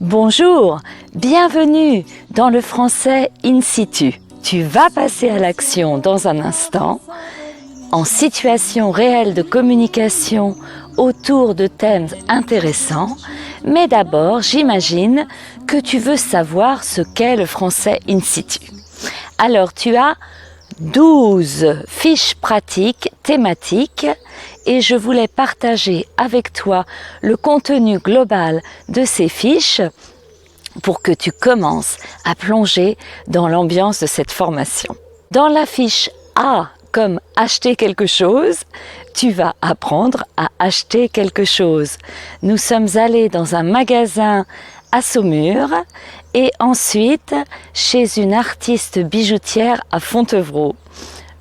Bonjour, bienvenue dans le français in situ. Tu vas passer à l'action dans un instant, en situation réelle de communication autour de thèmes intéressants. Mais d'abord, j'imagine que tu veux savoir ce qu'est le français in situ. Alors, tu as 12 fiches pratiques thématiques et je voulais partager avec toi le contenu global de ces fiches pour que tu commences à plonger dans l'ambiance de cette formation. Dans la fiche A, comme acheter quelque chose, tu vas apprendre à acheter quelque chose. Nous sommes allés dans un magasin à Saumur et ensuite chez une artiste bijoutière à Fontevraud.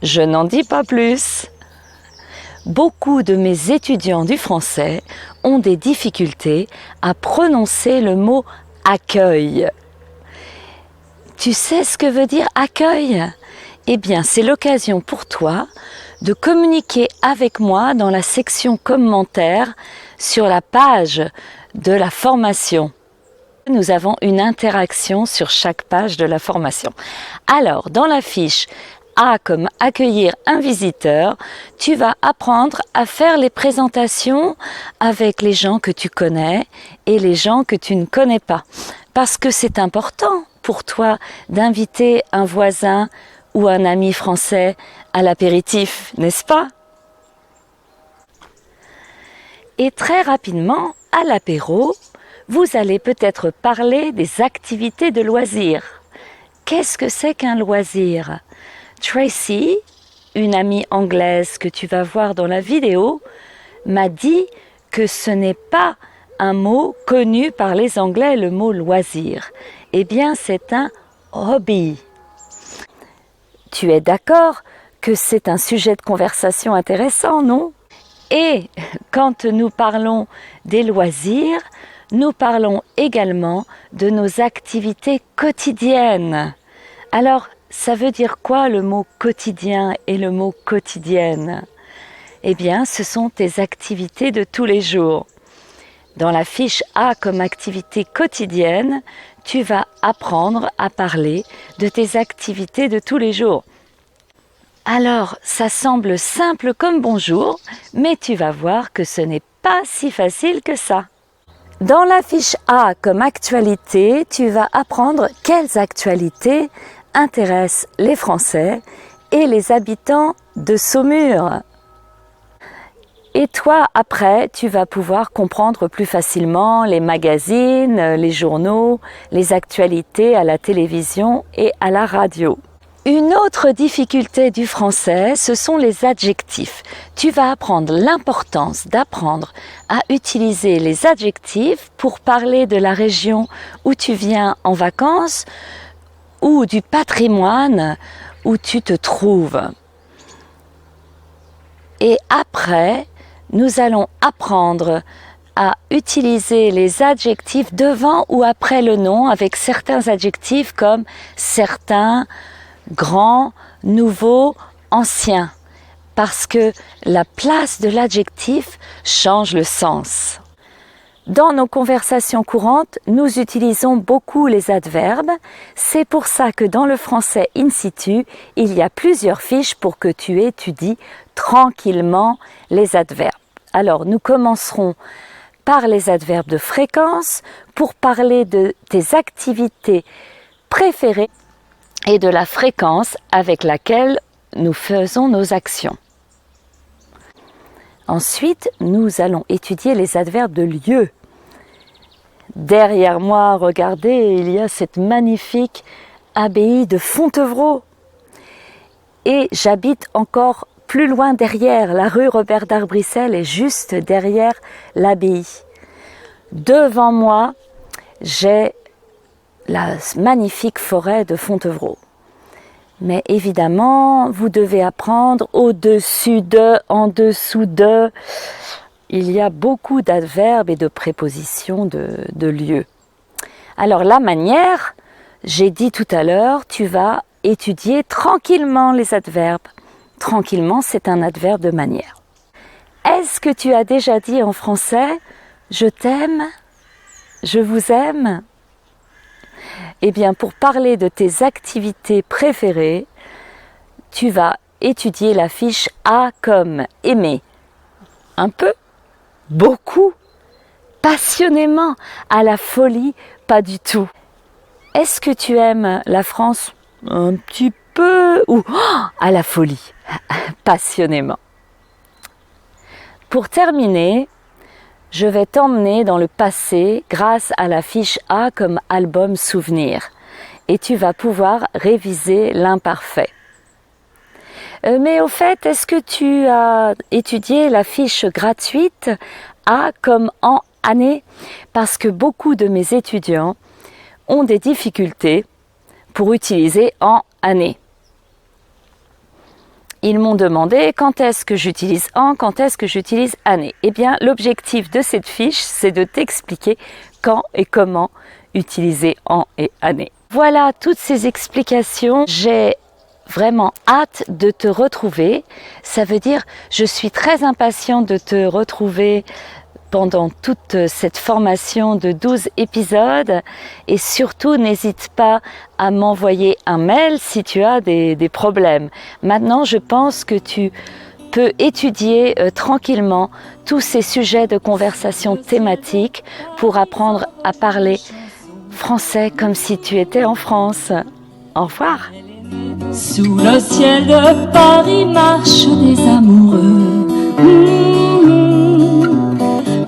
Je n'en dis pas plus. Beaucoup de mes étudiants du français ont des difficultés à prononcer le mot accueil. Tu sais ce que veut dire accueil ? Eh bien, c'est l'occasion pour toi de communiquer avec moi dans la section commentaires sur la page de la formation. Nous avons une interaction sur chaque page de la formation. Alors, dans la fiche A comme accueillir un visiteur, tu vas apprendre à faire les présentations avec les gens que tu connais et les gens que tu ne connais pas. Parce que c'est important pour toi d'inviter un voisin ou un ami français à l'apéritif, n'est-ce pas? Et très rapidement, à l'apéro, vous allez peut-être parler des activités de loisirs. Qu'est-ce que c'est qu'un loisir? Tracy, une amie anglaise que tu vas voir dans la vidéo, m'a dit que ce n'est pas un mot connu par les Anglais, le mot loisir. Eh bien, c'est un hobby. Tu es d'accord que c'est un sujet de conversation intéressant, non? Et quand nous parlons des loisirs, nous parlons également de nos activités quotidiennes. Alors, ça veut dire quoi le mot quotidien et le mot quotidienne? Eh bien, ce sont tes activités de tous les jours. Dans la fiche A comme activité quotidienne, tu vas apprendre à parler de tes activités de tous les jours. Alors, ça semble simple comme bonjour, mais tu vas voir que ce n'est pas si facile que ça. Dans la fiche A comme actualité, tu vas apprendre quelles actualités intéressent les Français et les habitants de Saumur. Et toi, après, tu vas pouvoir comprendre plus facilement les magazines, les journaux, les actualités à la télévision et à la radio. Une autre difficulté du français, ce sont les adjectifs. Tu vas apprendre l'importance d'apprendre à utiliser les adjectifs pour parler de la région où tu viens en vacances ou du patrimoine où tu te trouves. Et après, nous allons apprendre à utiliser les adjectifs devant ou après le nom avec certains adjectifs comme certain, grand, nouveau, ancien, parce que la place de l'adjectif change le sens. Dans nos conversations courantes, nous utilisons beaucoup les adverbes. C'est pour ça que dans le français in situ, il y a plusieurs fiches pour que tu étudies tranquillement les adverbes. Alors, nous commencerons par les adverbes de fréquence pour parler de tes activités préférées et de la fréquence avec laquelle nous faisons nos actions. Ensuite, nous allons étudier les adverbes de lieu. Derrière moi, regardez, il y a cette magnifique abbaye de Fontevraud. Et j'habite encore plus loin derrière, la rue Robert d'Arbrissel est juste derrière l'abbaye. Devant moi, j'ai la magnifique forêt de Fontevraud. Mais évidemment, vous devez apprendre au-dessus de, en dessous de. Il y a beaucoup d'adverbes et de prépositions de lieu. Alors la manière, j'ai dit tout à l'heure, tu vas étudier tranquillement les adverbes. Tranquillement, c'est un adverbe de manière. Est-ce que tu as déjà dit en français « je t'aime » je vous aime. Eh bien, pour parler de tes activités préférées, tu vas étudier la fiche A comme aimer. Un peu, beaucoup, passionnément, à la folie, pas du tout. Est-ce que tu aimes la France? Un petit peu, ou à la folie, passionnément. Pour terminer, je vais t'emmener dans le passé grâce à la fiche A comme album souvenir. Et tu vas pouvoir réviser l'imparfait. Mais au fait, est-ce que tu as étudié la fiche gratuite A comme en année? Parce que beaucoup de mes étudiants ont des difficultés pour utiliser en année. Ils m'ont demandé quand est-ce que j'utilise en, quand est-ce que j'utilise année. Eh bien, l'objectif de cette fiche, c'est de t'expliquer quand et comment utiliser en et année. Voilà toutes ces explications. J'ai vraiment hâte de te retrouver. Ça veut dire, je suis très impatiente de te retrouver pendant toute cette formation de 12 épisodes et surtout n'hésite pas à m'envoyer un mail si tu as des problèmes. Maintenant, je pense que tu peux étudier tranquillement tous ces sujets de conversation thématiques pour apprendre à parler français comme si tu étais en France. Au revoir. Sous le ciel de Paris marchent des amoureux.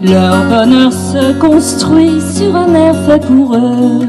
Leur bonheur se construit sur un air fait pour eux.